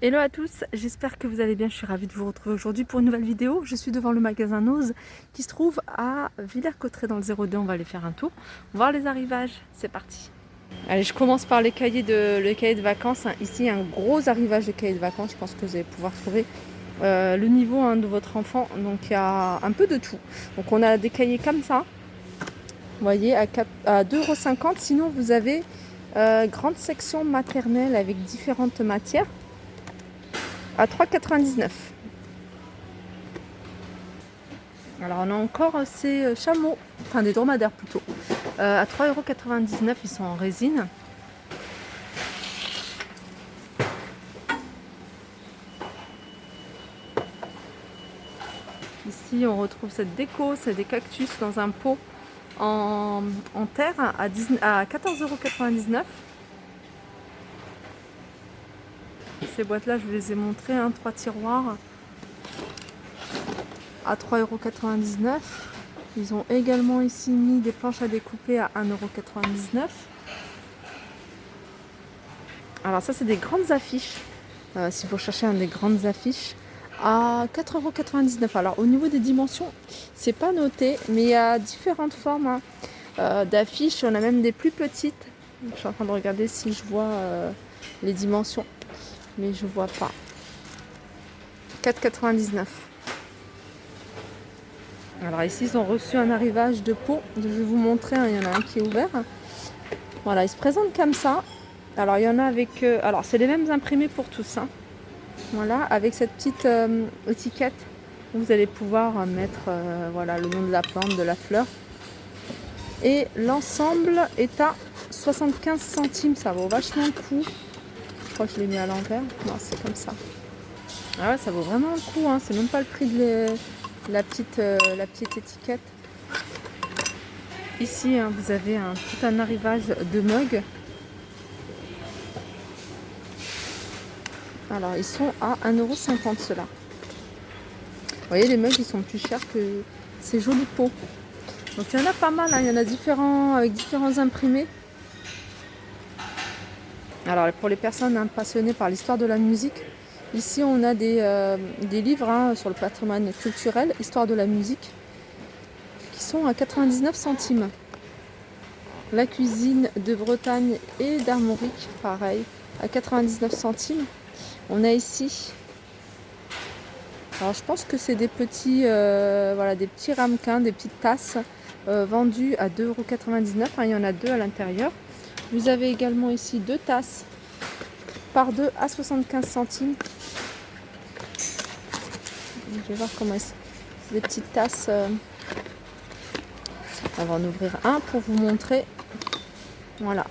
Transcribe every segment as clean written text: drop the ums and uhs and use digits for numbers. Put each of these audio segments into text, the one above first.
Hello à tous, j'espère que vous allez bien, je suis ravie de vous retrouver aujourd'hui pour une nouvelle vidéo. Je suis devant le magasin Nose qui se trouve à Villers-Cotterêts dans le 02, on va aller faire un tour, voir les arrivages, c'est parti. Allez, je commence par les cahiers de vacances. Ici, un gros arrivage de cahiers de vacances, je pense que vous allez pouvoir trouver le niveau de votre enfant, donc il y a un peu de tout. Donc on a des cahiers comme ça, vous voyez, à 2,50 €, sinon vous avez grande section maternelle avec différentes matières. À 3,99 €. Alors on a encore ces chameaux, enfin des dromadaires plutôt. À 3,99 €, ils sont en résine. Ici on retrouve cette déco, c'est des cactus dans un pot en terre à 14,99 €. Ces boîtes-là, je vous les ai montrées, 3 tiroirs à 3,99 €. Ils ont également ici mis des planches à découper à 1,99 €. Alors ça, c'est des grandes affiches. Si vous cherchez des grandes affiches, à 4,99 €. Alors au niveau des dimensions, c'est pas noté, mais il y a différentes formes d'affiches. On a même des plus petites. Je suis en train de regarder si je vois les dimensions, mais je vois pas. 4,99 €. Alors ici, ils ont reçu un arrivage de pot. Je vais vous montrer, il y en a un qui est ouvert. Voilà, il se présente comme ça. Alors il y en a avec... alors c'est les mêmes imprimés pour tous. Voilà, avec cette petite étiquette, vous allez pouvoir mettre voilà, le nom de la plante, de la fleur. Et l'ensemble est à 75 centimes, ça vaut vachement le coup. Je crois que je l'ai mis à l'envers. Non, c'est comme ça. Ah ouais, ça vaut vraiment le coup, c'est même pas le prix de la petite étiquette. Ici, vous avez tout un arrivage de mugs. Alors, ils sont à 1,50 € ceux-là. Vous voyez, les mugs, ils sont plus chers que ces jolis pots. Donc, il y en a pas mal, il y en a différents, avec différents imprimés. Alors, pour les personnes passionnées par l'histoire de la musique, ici, on a des livres sur le patrimoine culturel, histoire de la musique, qui sont à 99 centimes. La cuisine de Bretagne et d'Armorique, pareil, à 99 centimes. On a ici, alors je pense que c'est des petits, voilà, des petits ramequins, des petites tasses vendues à 2,99 €. Il y en a deux à l'intérieur. Vous avez également ici deux tasses par deux à 75 centimes. Je vais voir comment c'est. C'est des petites tasses. On va en ouvrir un pour vous montrer. Voilà.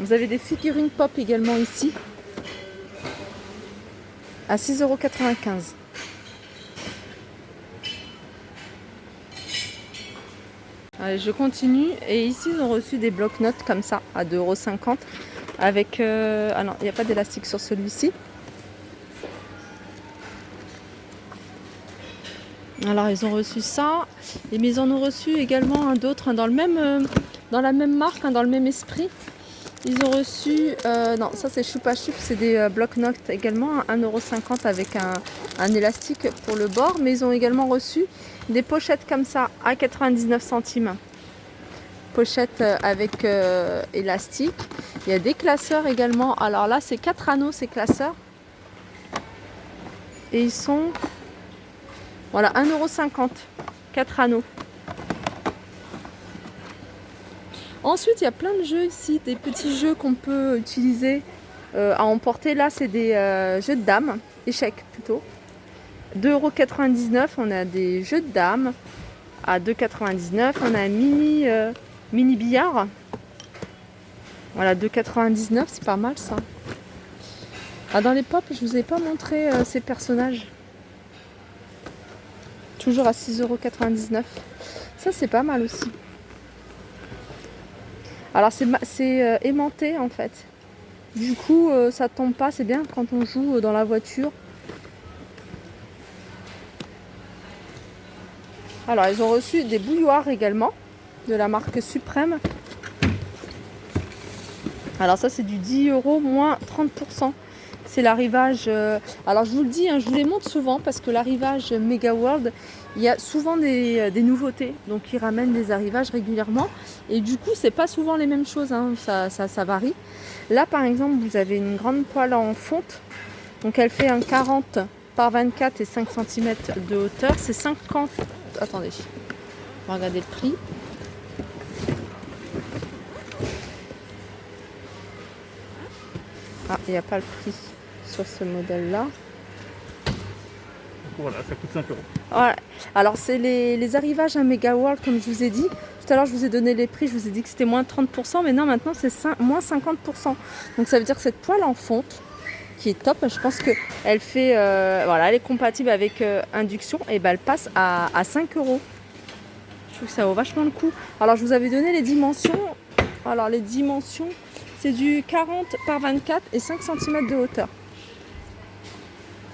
Vous avez des figurines pop également ici à 6,95 €. Allez, je continue. Et ici, ils ont reçu des blocs-notes comme ça à 2,50 € avec... ah non, il n'y a pas d'élastique sur celui-ci. Alors, ils ont reçu ça. Mais ils en ont reçu également d'autres dans la même marque, dans le même esprit. Ils ont reçu, non, ça c'est Choupa Choup, c'est des blocs-notes également à 1,50 € avec un élastique pour le bord. Mais ils ont également reçu des pochettes comme ça à 99 centimes. Pochette avec élastique. Il y a des classeurs également. Alors là, c'est 4 anneaux ces classeurs. Et ils sont, voilà, 1,50 €. 4 anneaux. Ensuite, il y a plein de jeux ici, des petits jeux qu'on peut utiliser à emporter. Là, c'est des jeux de dames, échecs plutôt. 2,99 €, on a des jeux de dames. À 2,99 €, on a un mini billard. Voilà, 2,99 €, c'est pas mal ça. Ah, dans les pop, je vous ai pas montré ces personnages. Toujours à 6,99 €. Ça, c'est pas mal aussi. Alors c'est aimanté en fait. Du coup ça tombe pas, c'est bien quand on joue dans la voiture. Alors ils ont reçu des bouilloires également de la marque Suprême. Alors ça c'est du 10 € moins 30%. C'est l'arrivage, alors je vous le dis, hein, je vous les montre souvent parce que l'arrivage Mega World, il y a souvent des nouveautés. Donc ils ramènent des arrivages régulièrement. Et du coup, c'est pas souvent les mêmes choses, hein, ça varie. Là par exemple, vous avez une grande poêle en fonte. Donc elle fait un 40 par 24 et 5 cm de hauteur. C'est 50... Attendez, on va regarder le prix. Ah, il n'y a pas le prix sur ce modèle-là. Voilà, ça coûte 5 €. Ouais. Alors, c'est les arrivages à Mega World, comme je vous ai dit. Tout à l'heure, je vous ai donné les prix, je vous ai dit que c'était moins 30%, mais non, maintenant, c'est moins 50%. Donc, ça veut dire que cette poêle en fonte, qui est top, je pense qu'elle fait, voilà, elle est compatible avec induction, et ben, elle passe à 5 €. Je trouve que ça vaut vachement le coup. Alors, je vous avais donné les dimensions. Alors, les dimensions, c'est du 40 par 24 et 5 cm de hauteur.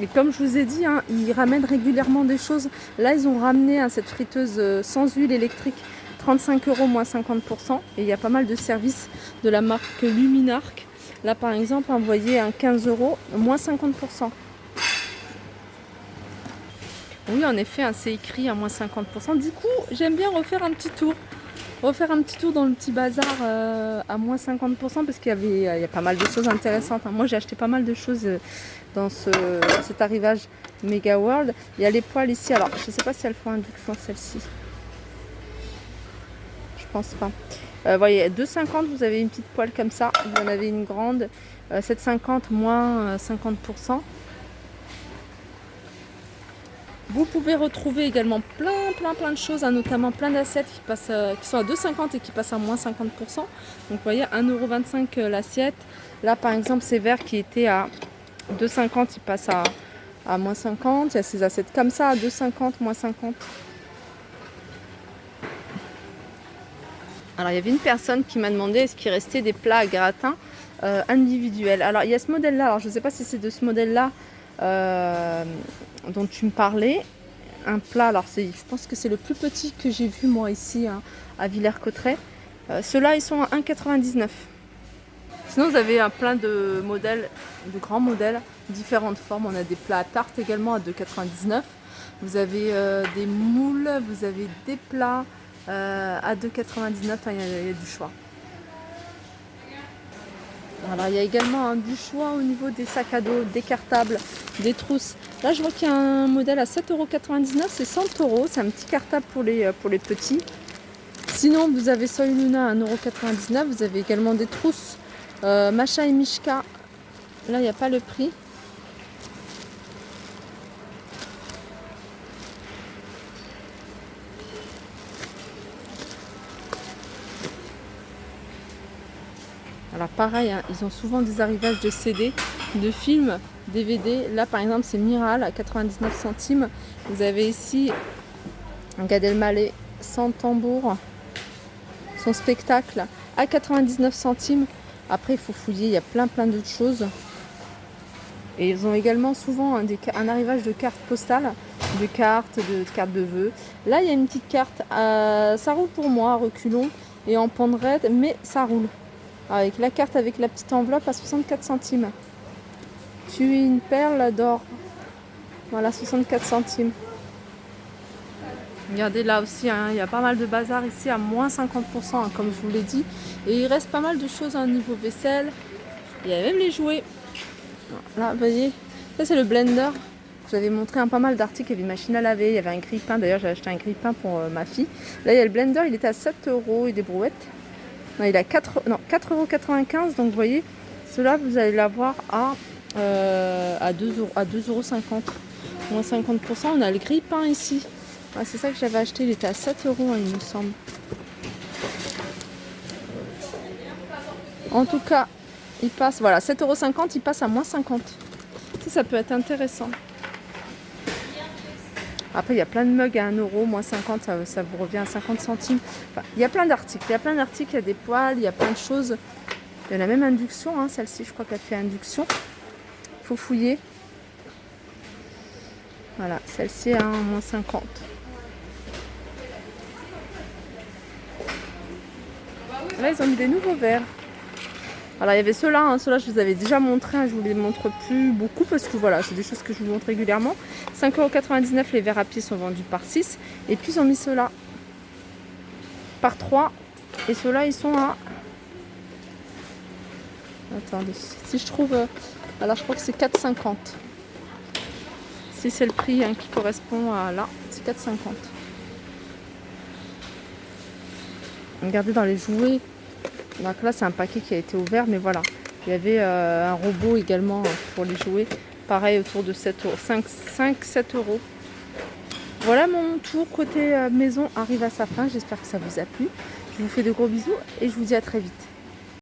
Et comme je vous ai dit, hein, ils ramènent régulièrement des choses. Là, ils ont ramené cette friteuse sans huile électrique, 35 € moins 50%. Et il y a pas mal de services de la marque Luminarc. Là, par exemple, vous voyez un 15 € moins 50%. Oui, en effet, hein, c'est écrit à moins 50%. Du coup, j'aime bien refaire un petit tour. Dans le petit bazar à moins 50% parce qu'il y a pas mal de choses intéressantes. Moi, j'ai acheté pas mal de choses dans cet arrivage Mega World. Il y a les poêles ici. Alors, je ne sais pas si elles font induction, celle-ci. Je pense pas. Voyez, 2,50, vous avez une petite poêle comme ça. Vous en avez une grande. 7,50 moins 50%. Vous pouvez retrouver également plein de choses, hein, notamment plein d'assiettes qui sont à 2,50 et qui passent à moins 50%. Donc vous voyez, 1,25 € l'assiette. Là par exemple, ces verres qui étaient à 2,50, ils passent à moins 50. Il y a ces assiettes comme ça à 2,50, moins 50. Alors il y avait une personne qui m'a demandé est-ce qu'il restait des plats à gratin individuels. Alors il y a ce modèle-là, alors je ne sais pas si c'est de ce modèle-là dont tu me parlais, un plat, alors je pense que c'est le plus petit que j'ai vu moi ici hein, à Villers-Cotterêts. Ceux-là ils sont à 1,99 €. Sinon vous avez plein de modèles, de grands modèles, différentes formes. On a des plats à tarte également à 2,99 €. Vous avez des moules, vous avez des plats à 2,99 €, il y a du choix. Alors, il y a également du choix au niveau des sacs à dos décartables, des trousses. Là, je vois qu'il y a un modèle à 7,99 €, c'est 100 €. C'est un petit cartable pour les petits. Sinon, vous avez Soy Luna à 1,99 €. Vous avez également des trousses Macha et Mishka. Là, il n'y a pas le prix. Alors pareil, hein, ils ont souvent des arrivages de CD, de films, DVD. Là par exemple c'est Miral à 99 centimes. Vous avez ici Gad Elmaleh sans tambour, son spectacle à 99 centimes. Après il faut fouiller, il y a plein d'autres choses. Et ils ont également souvent un arrivage de cartes postales, de cartes de vœux. Là il y a une petite carte, ça roule pour moi à reculons et en penderette, mais ça roule. Avec la carte avec la petite enveloppe à 64 centimes. Tu es une perle d'or. Voilà, 64 centimes. Regardez là aussi, hein, il y a pas mal de bazar ici à moins 50%, hein, comme je vous l'ai dit. Et il reste pas mal de choses au niveau vaisselle. Il y a même les jouets. Là, vous voyez, ça c'est le blender. Je vous avais montré pas mal d'articles. Il y avait une machine à laver, il y avait un grille-pain. D'ailleurs, j'ai acheté un grille-pain pour ma fille. Là, il y a le blender, il était à 7 € et des brouettes. Non, il est à 4,95 €. Donc, vous voyez, cela vous allez l'avoir à 2,50 €. Moins 50%. On a le grille-pain ici. Ah, c'est ça que j'avais acheté. Il était à 7 €, hein, il me semble. En tout cas, il passe, voilà, 7,50 €, il passe à moins 50. Ça peut être intéressant. Après, il y a plein de mugs à 1 €, moins 50, ça vous revient à 50 centimes. Enfin, il y a plein d'articles. Il y a des poêles, il y a plein de choses. Il y en a même induction, hein, celle-ci, je crois qu'elle fait induction. Il faut fouiller. Voilà, celle-ci à moins 50. Là, ils ont mis des nouveaux verres. Alors il y avait ceux-là, hein. Ceux-là je vous avais déjà montré, hein. Je vous les montre plus beaucoup parce que voilà, c'est des choses que je vous montre régulièrement. 5,99 € les verres à pied sont vendus par 6. Et puis ils ont mis ceux-là par 3. Et ceux-là ils sont à... Attendez, si je trouve... Alors je crois que c'est 4,50. Si c'est le prix, hein, qui correspond à là, c'est 4,50. Regardez dans les jouets. Donc là c'est un paquet qui a été ouvert, mais voilà. Il y avait un robot également pour les jouets. Pareil autour de 7 €, 5-7 €. Voilà, mon tour côté maison arrive à sa fin. J'espère que ça vous a plu. Je vous fais de gros bisous et je vous dis à très vite.